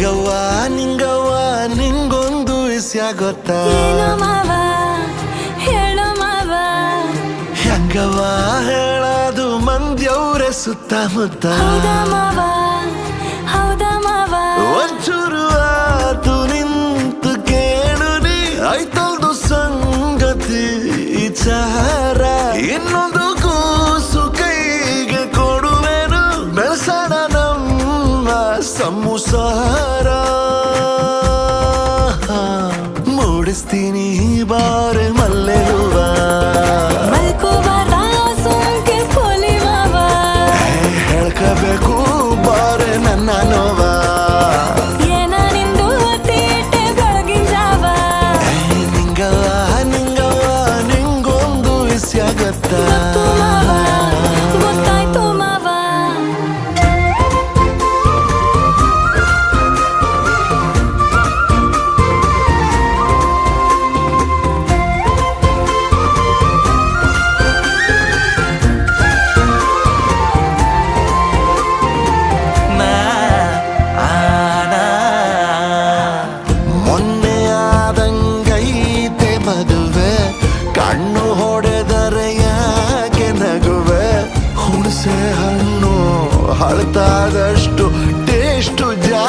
ನಿಂಗವ್ವ ನಿಂಗವ್ವ ನಿಂಗೊಂದು ವಿಷಯ ಗೊತ್ತಾ? ಏನು ಮಾವ ಹೇಳು ಮಾವ. ಹೆಂಗವ್ವ ಹೇಳದು ಮಂದ್ಯವ್ರೆ ಸುತ್ತಮುತ್ತ. ಹೌದಾ ಮಾವ ಹೌದಾ ಮಾವ. ಒಂಚೂರು ಆತು ನಿಂತು ಕೇಳು ನೀ ಆಯ್ತಲ್ದು ಸಂಗತಿ ವಿಚಾರ. ಇನ್ನೊಂದು ಕೂಸು ಕೈಗೆ ಕೊಡುವೆನು ಬೆಳಸಣ ನಮ್ಮ ಸಂಸಾರ. ಮೂಡಿಸ್ತೀನಿ ಬಾರೆ ಮಲ್ಲೆ ಹೂವ. ಮಲ್ಕೋಬಾರ ಸುಮ್ಕೆ ಪೋಲಿ ಮಾವ. ಹೇಳ್ಕಬೇಕು ಬಾರೆ ನನ್ನ ನೋವ. ಏನ ನಿಂದು ತೀಟೆ ಬೆಳಗಿನ ಜಾವ. ನಿಂಗವ್ವ ನಿಂಗವ್ವ ನಿಂಗೊಂದು ವಿಷಯ ಗೊತ್ತಾ? ಗೊತ್ತು ಮಾವ ಗೊತ್ತಾಯ್ತು ಮಾವ. ಮೊನ್ನೆ ಆದಂಗೈತೆ ಮದುವೆ ಕಣ್ಣು ಹೊಡೆದರೆ ಯಾಕೆ ನಗುವೆ? ಹುಣಸೆ ಹಣ್ಣು ಹಳತಾದಷ್ಟು ಟೇಸ್ಟು